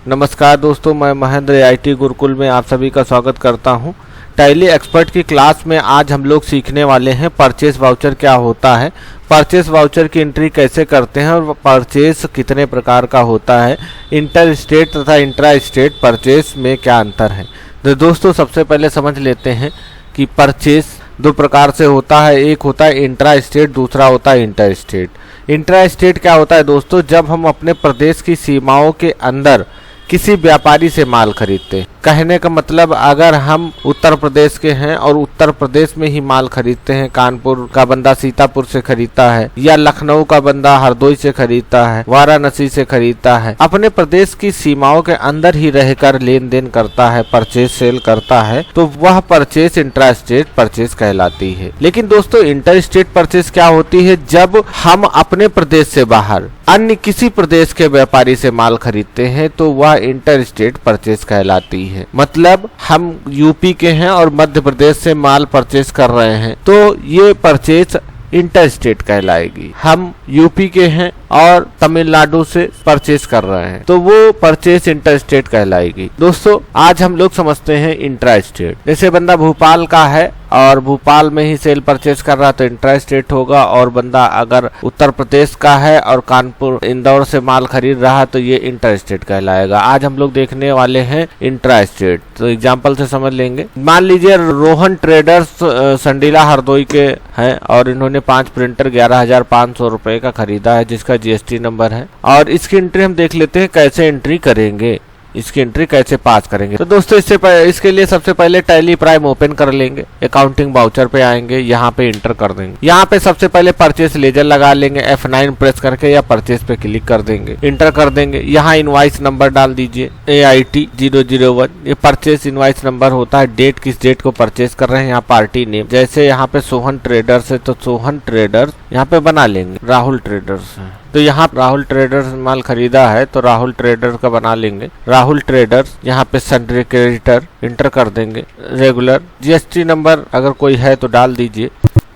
नमस्कार दोस्तों, मैं महेंद्र आईटी गुरुकुल में आप सभी का स्वागत करता हूं। टैली एक्सपर्ट की क्लास में आज हम लोग सीखने वाले हैं परचेस वाउचर क्या होता है, परचेस वाउचर की एंट्री कैसे करते हैं और परचेस कितने प्रकार का होता है, इंटर स्टेट तथा इंट्रा स्टेट परचेस में क्या अंतर है। तो दोस्तों सबसे पहले समझ लेते हैं कि परचेस दो प्रकार से होता है। एक होता है इंट्रा स्टेट, दूसरा होता है इंटर स्टेट। इंट्रा स्टेट क्या होता है दोस्तों, जब हम अपने प्रदेश की सीमाओं के अंदर किसी व्यापारी से माल खरीदते हैं। कहने का मतलब अगर हम उत्तर प्रदेश के हैं और उत्तर प्रदेश में ही माल खरीदते हैं, कानपुर का बंदा सीतापुर से खरीदता है या लखनऊ का बंदा हरदोई से खरीदता है, वाराणसी से खरीदता है, अपने प्रदेश की सीमाओं के अंदर ही रहकर लेन देन करता है, परचेज सेल करता है, तो वह परचेज इंट्रा स्टेट परचेज कहलाती है। लेकिन दोस्तों इंटर स्टेट परचेज क्या होती है, जब हम अपने प्रदेश से बाहर अन्य किसी प्रदेश के व्यापारी से माल खरीदते हैं तो वह इंटर स्टेट परचेज कहलाती है। मतलब हम यूपी के हैं और मध्य प्रदेश से माल परचेज कर रहे हैं तो ये परचेज इंटर स्टेट कहलाएगी। हम यूपी के हैं और तमिलनाडु से परचेज कर रहे हैं तो वो परचेज इंटर स्टेट कहलाएगी। दोस्तों आज हम लोग समझते हैं इंट्रा स्टेट। जैसे बंदा भोपाल का है और भोपाल में ही सेल परचेज कर रहा तो इंट्रा स्टेट होगा, और बंदा अगर उत्तर प्रदेश का है और कानपुर इंदौर से माल खरीद रहा तो ये इंटर स्टेट कहलाएगा। आज हम लोग देखने वाले हैं इंट्रा स्टेट, तो एग्जाम्पल से समझ लेंगे। मान लीजिए रोहन ट्रेडर्स संडीला हरदोई के हैं और इन्होंने 5 प्रिंटर 11,500 रुपए का खरीदा है जिसका जीएसटी नंबर है, और इसकी एंट्री हम देख लेते हैं कैसे एंट्री करेंगे, इसकी एंट्री कैसे पास करेंगे। तो दोस्तों इसके लिए सबसे पहले टैली प्राइम ओपन कर लेंगे, अकाउंटिंग वाउचर पे आएंगे, यहाँ पे इंटर कर देंगे। यहाँ पे सबसे पहले परचेस लेजर लगा लेंगे, F9 प्रेस करके या परचेस पे क्लिक कर देंगे, इंटर कर देंगे। यहाँ इनवाइस नंबर डाल दीजिए AIT 001, ये परचेस इनवाइस नंबर होता है। डेट किस डेट को परचेस कर रहे हैं, यहाँ पार्टी नेम, जैसे यहाँ पे सोहन ट्रेडर्स है तो सोहन ट्रेडर्स यहाँ पे बना लेंगे। राहुल ट्रेडर्स है तो यहाँ राहुल ट्रेडर्स माल खरीदा है तो राहुल ट्रेडर्स का बना लेंगे। राहुल ट्रेडर्स यहाँ पे सन्ड्री क्रेडिटर इंटर कर देंगे। रेगुलर जीएसटी नंबर अगर कोई है तो डाल दीजिए,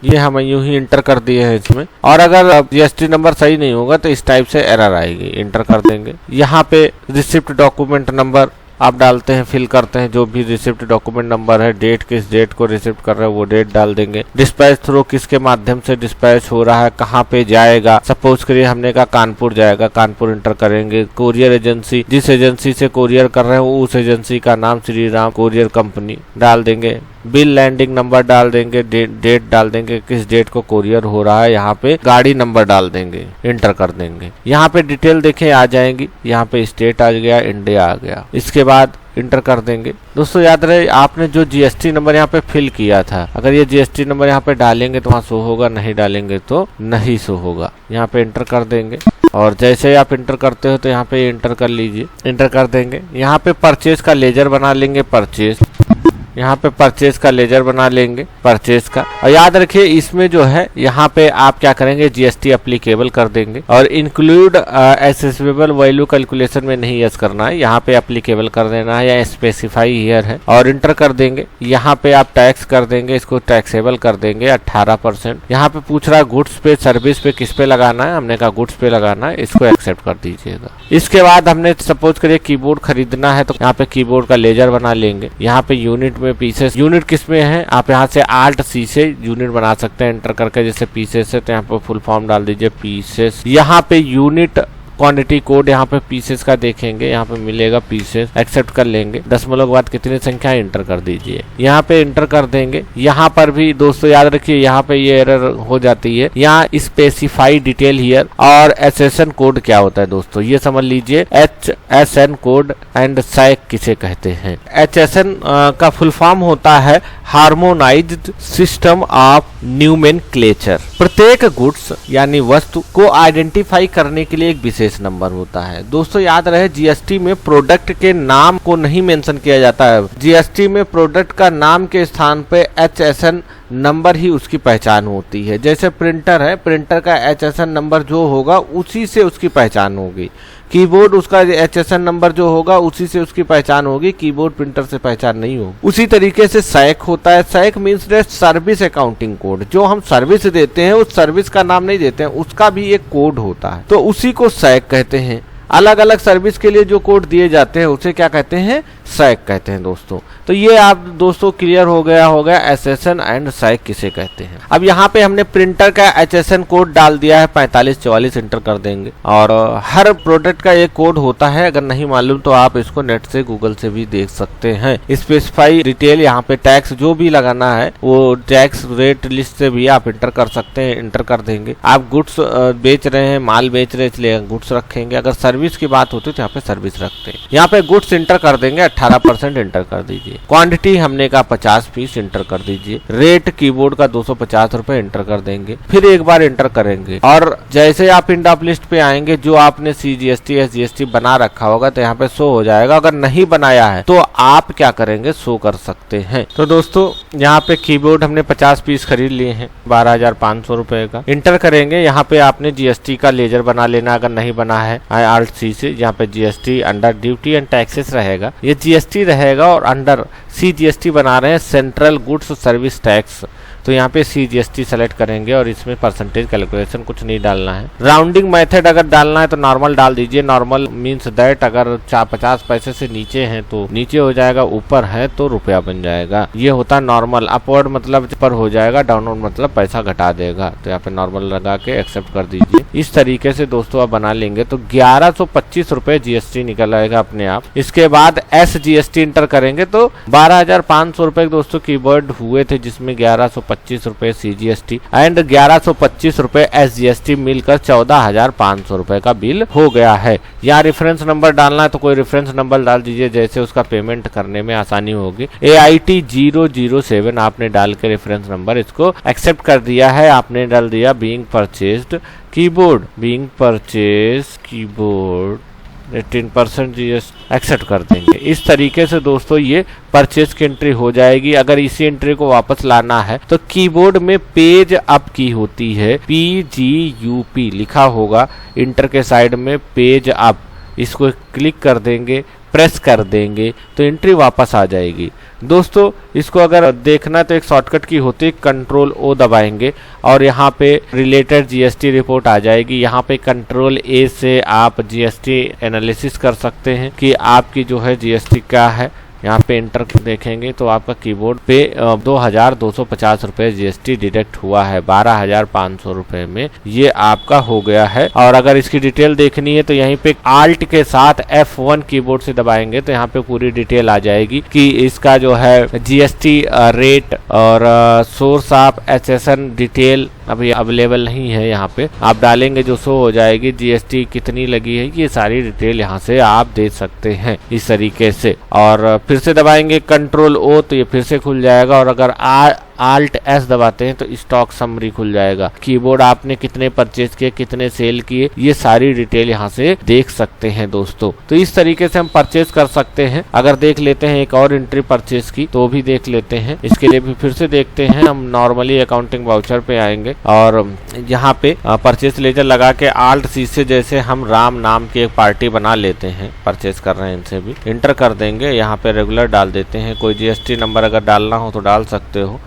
ये हम यूं ही इंटर कर दिए हैं इसमें। और अगर जीएसटी नंबर सही नहीं होगा तो इस टाइप से एरर आएगी, इंटर कर देंगे। यहाँ पे रिसिप्ट डॉक्यूमेंट नंबर आप डालते हैं, फिल करते हैं जो भी रिसिप्ट डॉक्यूमेंट नंबर है, डेट किस डेट को रिसिप्ट कर रहे हैं वो डेट डाल देंगे। डिस्पैच थ्रू किसके माध्यम से डिस्पैच हो रहा है, कहाँ पे जाएगा, सपोज करिए हमने कहा कानपुर जाएगा, कानपुर इंटर करेंगे। कोरियर एजेंसी, जिस एजेंसी से कोरियर कर रहे हैं उस एजेंसी का नाम श्री राम कोरियर कंपनी डाल देंगे। बिल लैंडिंग नंबर डाल देंगे, डेट डाल देंगे किस डेट को कोरियर हो रहा है, यहाँ पे गाड़ी नंबर डाल देंगे, इंटर कर देंगे। यहाँ पे डिटेल देखें आ जाएंगी, यहाँ पे स्टेट आ गया, इंडिया आ गया, इसके बाद इंटर कर देंगे। दोस्तों याद रहे आपने जो जीएसटी नंबर यहाँ पे फिल किया था, अगर ये जीएसटी नंबर यहाँ पे डालेंगे तो वहाँ शो होगा, नहीं डालेंगे तो नहीं शो होगा। यहाँ पे इंटर कर देंगे और जैसे आप इंटर करते हो तो यहाँ पे इंटर कर लीजिए, इंटर कर देंगे। यहाँ पे परचेज का लेजर बना लेंगे, परचेज, यहाँ पे परचेज का लेजर बना लेंगे, परचेज का। और याद रखिए इसमें जो है यहाँ पे आप क्या करेंगे, जीएसटी एप्लीकेबल कर देंगे और इंक्लूड एसेसेबल वैल्यू कैलकुलेशन में नहीं यस करना है, यहाँ पे एप्लीकेबल कर देना है या स्पेसिफाई हियर है और इंटर कर देंगे। यहाँ पे आप टैक्स कर देंगे, इसको टैक्सेबल कर देंगे 18%। यहाँ पे पूछ रहा है गुड्स पे सर्विस पे किस पे लगाना है, हमने कहा गुड्स पे लगाना है, इसको एक्सेप्ट कर दीजिएगा। इसके बाद हमने सपोज करिए कीबोर्ड खरीदना है तो यहाँ पे कीबोर्ड का लेजर बना लेंगे। यहाँ पे यूनिट पीसेस, यूनिट किस में है, आप यहाँ से Alt C से यूनिट बना सकते हैं इंटर करके। जैसे पीसेस है तो यहाँ पे फुल फॉर्म डाल दीजिए पीसेस। यहाँ पे यूनिट क्वांटिटी कोड यहाँ पे पीसेस का देखेंगे, यहाँ पे मिलेगा पीसेस, एक्सेप्ट कर लेंगे। दशमलव के बाद कितनी संख्या इंटर कर दीजिए, यहाँ पे इंटर कर देंगे। यहाँ पर भी दोस्तों याद रखिए यहाँ पे ये एरर हो जाती है, यहाँ स्पेसिफाई डिटेल हियर। और HSN कोड क्या होता है दोस्तों ये समझ लीजिए, HSN कोड एंड सैक किसे कहते हैं। HSN का फुल फॉर्म होता है हार्मोनाइज्ड सिस्टम ऑफ न्यूमेनक्लेचर। प्रत्येक गुड्स यानी वस्तु को आइडेंटिफाई करने के लिए एक विशेष नंबर होता है। दोस्तों याद रहे जीएसटी में प्रोडक्ट के नाम को नहीं मेंशन किया जाता है, जीएसटी में प्रोडक्ट का नाम के स्थान पे HSN नंबर ही उसकी पहचान होती है। जैसे प्रिंटर है, प्रिंटर का HSN नंबर जो होगा उसी से उसकी पहचान होगी। कीबोर्ड उसका HSN नंबर जो होगा उसी से उसकी पहचान होगी, कीबोर्ड प्रिंटर से पहचान नहीं होगी। उसी तरीके से सैक होता है, sac means service accounting code. जो हम सर्विस देते हैं उस सर्विस का नाम नहीं देते हैं, उसका भी एक कोड होता है तो उसी को सैक कहते हैं। अलग अलग सर्विस के लिए जो कोड दिए जाते हैं उसे क्या कहते हैं, सैक कहते हैं दोस्तों। तो ये आप दोस्तों क्लियर हो गया एसएसएन एंड सैक किसे कहते हैं। अब यहाँ पे हमने प्रिंटर का एचएसएन कोड डाल दिया है 4544 इंटर कर देंगे। और हर प्रोडक्ट का एक कोड होता है, अगर नहीं मालूम तो आप इसको नेट से गूगल से भी देख सकते हैं। स्पेसिफाई डिटेल, यहाँ पे टैक्स जो भी लगाना है वो टैक्स रेट लिस्ट से भी आप इंटर कर सकते हैं, इंटर कर देंगे। आप गुड्स बेच रहे हैं, माल बेच रहे हैं, इसलिए गुड्स रखेंगे। अगर सर्विस की बात होती है तो यहाँ पे सर्विस रखते हैं। यहाँ पे गुड्स इंटर कर देंगे, 18% इंटर कर दीजिए। क्वांटिटी हमने का 50 पीस इंटर कर दीजिए। रेट कीबोर्ड का 250 रुपए इंटर कर देंगे, फिर एक बार इंटर करेंगे। और जैसे आप इंड ऑफ लिस्ट पे आएंगे, जो आपने CGST SGST बना रखा होगा तो यहाँ पे शो हो जाएगा। अगर नहीं बनाया है तो आप क्या करेंगे, शो कर सकते हैं। तो दोस्तों यहाँ पे कीबोर्ड हमने 50 पीस खरीद लिए हैं 12,500 रुपए का। इंटर करेंगे, यहाँ पे आपने GST का लेजर बना लेना, अगर नहीं बना है Alt C से। यहाँ पे GST under duty and taxes रहेगा, ये GST रहेगा। और अंडर CGST बना रहे हैं, सेंट्रल गुड्स सर्विस टैक्स। तो यहाँ पे CGST सेलेक्ट करेंगे और इसमें परसेंटेज कैलकुलेशन कुछ नहीं डालना है। राउंडिंग मेथड अगर डालना है तो नॉर्मल डाल दीजिए। नॉर्मल मींस दैट अगर 50 पैसे से नीचे हैं तो नीचे हो जाएगा, ऊपर है तो रुपया बन जाएगा। ये होता है नॉर्मल। अपवर्ड मतलब ऊपर हो जाएगा, डाउनवर्ड मतलब पैसा घटा देगा। तो यहाँ पे नॉर्मल लगा के एक्सेप्ट कर दीजिए। इस तरीके से दोस्तों आप बना लेंगे तो 1125 रुपए GST निकल आएगा अपने आप। इसके बाद SGST इंटर करेंगे तो 12,500 रुपए दोस्तों कीवर्ड हुए थे, जिसमें 1125 रुपए CGST एंड 1125 रुपए SGST मिलकर 14,500 रुपए का बिल हो गया है। यहाँ रेफरेंस नंबर डालना है तो कोई रेफरेंस नंबर डाल दीजिए, जैसे उसका पेमेंट करने में आसानी होगी। AIT 007 आपने डाल के रेफरेंस नंबर इसको एक्सेप्ट कर दिया है। आपने डाल दिया being purchased keyboard, being purchase keyboard 18% GST accept कर देंगे। इस तरीके से दोस्तों ये परचेज की एंट्री हो जाएगी। अगर इसी एंट्री को वापस लाना है तो कीबोर्ड में पेज अप की होती है, PGUP लिखा होगा इंटर के साइड में, पेज अप। इसको क्लिक कर देंगे, प्रेस कर देंगे तो एंट्री वापस आ जाएगी। दोस्तों इसको अगर देखना तो एक शॉर्टकट की होती है, Ctrl O दबाएंगे और यहाँ पे रिलेटेड GST रिपोर्ट आ जाएगी। यहाँ पे Ctrl A से आप GST एनालिसिस कर सकते हैं कि आपकी जो है GST क्या है। यहाँ पे इंटर देखेंगे तो आपका कीबोर्ड पे 2,250 रुपए GST डिडक्ट हुआ है 12,500 रुपए में, ये आपका हो गया है। और अगर इसकी डिटेल देखनी है तो यहीं पे Alt के साथ F1 कीबोर्ड से दबाएंगे तो यहाँ पे पूरी डिटेल आ जाएगी कि इसका जो है GST रेट और सोर्स ऑफ HSN डिटेल अभी अवेलेबल नहीं है। यहाँ पे आप डालेंगे जो शो हो जाएगी, GST कितनी लगी है, ये सारी डिटेल यहाँ से आप दे सकते हैं इस तरीके से। और फिर से दबाएंगे Ctrl O तो ये फिर से खुल जाएगा। और अगर Alt S दबाते हैं तो स्टॉक समरी खुल जाएगा। कीबोर्ड आपने कितने परचेज किए, कितने सेल किए, ये सारी डिटेल यहाँ से देख सकते हैं दोस्तों। तो इस तरीके से हम परचेज कर सकते हैं। अगर देख लेते हैं एक और एंट्री परचेज की तो भी देख लेते हैं। इसके लिए भी फिर से देखते हैं, हम नॉर्मली अकाउंटिंग वाउचर पे आएंगे और यहाँ पे परचेज लेजर लगा के Alt C से जैसे हम राम नाम की एक पार्टी बना लेते हैं, परचेज कर रहे हैं, इनसे भी इंटर कर देंगे। यहाँ पे रेगुलर डाल देते हैं, कोई GST नंबर अगर डालना हो तो डाल सकते हो।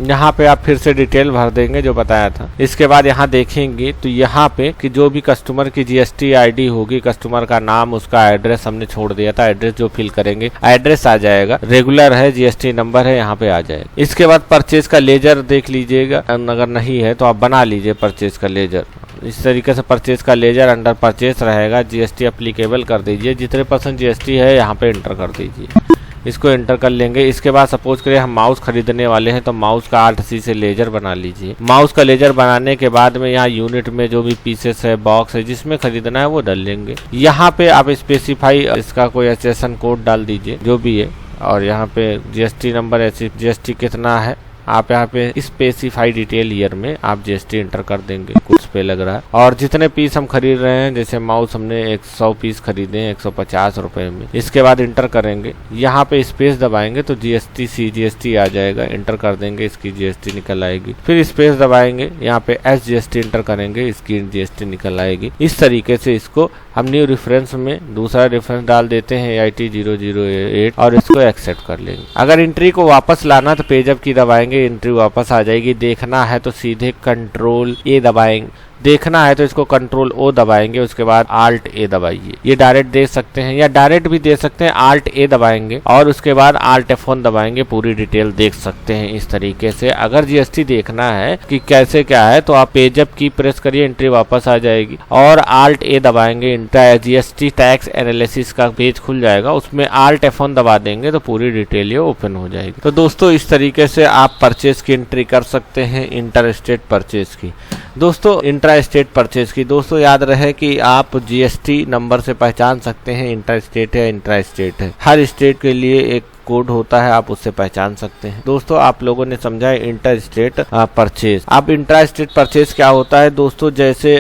यहाँ पे आप फिर से डिटेल भर देंगे जो बताया था। इसके बाद यहाँ देखेंगे तो यहाँ पे कि जो भी कस्टमर की GST ID होगी, कस्टमर का नाम, उसका एड्रेस हमने छोड़ दिया था, एड्रेस जो फिल करेंगे एड्रेस आ जाएगा, रेगुलर है, GST नंबर है, यहाँ पे आ जाएगा। इसके बाद परचेज का लेजर देख लीजिएगा, अगर नहीं है तो आप बना लीजिए परचेज का लेजर। इस तरीके से परचेज का लेजर अंडर परचेज रहेगा, GST एप्लीकेबल कर दीजिए, जितने % GST है यहाँ पे इंटर कर दीजिए। इसको एंटर कर लेंगे। इसके बाद सपोज करिए हम माउस खरीदने वाले हैं तो माउस का Alt C से लेजर बना लीजिए। माउस का लेजर बनाने के बाद में यहाँ यूनिट में जो भी पीसेस है, बॉक्स है, जिसमें खरीदना है वो डाल लेंगे। यहाँ पे आप स्पेसिफाई इसका कोई HSN कोड डाल दीजिए जो भी है, और यहाँ पे GST नंबर, GST कितना है आप यहाँ पे स्पेसिफाई डिटेल ईयर में आप GST इंटर कर देंगे, कुछ पे लग रहा है। और जितने पीस हम खरीद रहे हैं, जैसे माउस हमने 100 पीस खरीदे हैं 150 रुपए में। इसके बाद इंटर करेंगे, यहाँ पे स्पेस दबाएंगे तो GST CGST आ जाएगा, इंटर कर देंगे, इसकी GST निकल आएगी। फिर स्पेस दबाएंगे, यहाँ पे SGST इंटर करेंगे, इसकी GST निकल आएगी। इस तरीके से इसको हम न्यू रेफरेंस में दूसरा रेफरेंस डाल देते हैं AIT 008 और इसको एक्सेप्ट कर लेंगे। अगर एंट्री को वापस लाना तो पेज अप की दबाएंगे, एंट्री वापस आ जाएगी। देखना है तो सीधे Ctrl A दबाएंगे, देखना है तो इसको कंट्रोल ओ दबाएंगे, उसके बाद आल्ट ए दबाइए, ये डायरेक्ट देख सकते हैं या डायरेक्ट भी दे सकते हैं। आल्ट ए दबाएंगे और उसके बाद आल्ट F1 दबाएंगे, पूरी डिटेल देख सकते हैं इस तरीके से। अगर जीएसटी देखना है कि कैसे क्या है तो आप पेज अप की प्रेस करिए, एंट्री वापस आ जाएगी और आल्ट ए दबाएंगे, जीएसटी टैक्स एनालिसिस का पेज खुल जाएगा, उसमें आल्ट F1 दबा देंगे तो पूरी डिटेल ये ओपन हो जाएगी। तो दोस्तों इस तरीके से आप परचेज की एंट्री कर सकते हैं, इंटर स्टेट परचेज की। दोस्तों इंट्रा स्टेट परचेज की दोस्तों याद रहे कि आप जीएसटी नंबर से पहचान सकते हैं इंटर स्टेट है इंट्रा स्टेट है। हर स्टेट के लिए एक कोड होता है, आप उससे पहचान सकते हैं। दोस्तों आप लोगों ने समझा है इंटर स्टेट परचेज। अब इंट्रा स्टेट परचेज क्या होता है दोस्तों, जैसे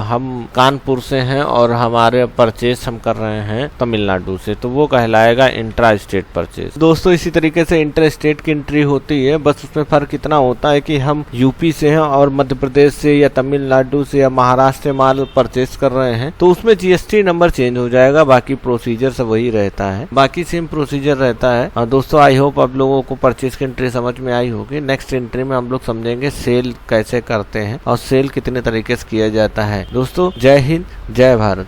हम कानपुर से हैं और हमारे परचेज हम कर रहे हैं तमिलनाडु से, तो वो कहलाएगा इंट्रा स्टेट परचेज। दोस्तों इसी तरीके से इंटर स्टेट की एंट्री होती है, बस उसमें फर्क इतना होता है कि हम यूपी से हैं और मध्य प्रदेश से या तमिलनाडु से या महाराष्ट्र से माल परचेज कर रहे हैं तो उसमें जीएसटी नंबर चेंज हो जाएगा, बाकी प्रोसीजर सब वही रहता है, बाकी सेम प्रोसीजर रहता है। दोस्तों आई होप आप लोगों को परचेज की एंट्री समझ में आई होगी। नेक्स्ट एंट्री में हम लोग समझेंगे सेल कैसे करते हैं और सेल कितने तरीके से किया जाता है। दोस्तों जय हिंद, जय भारत।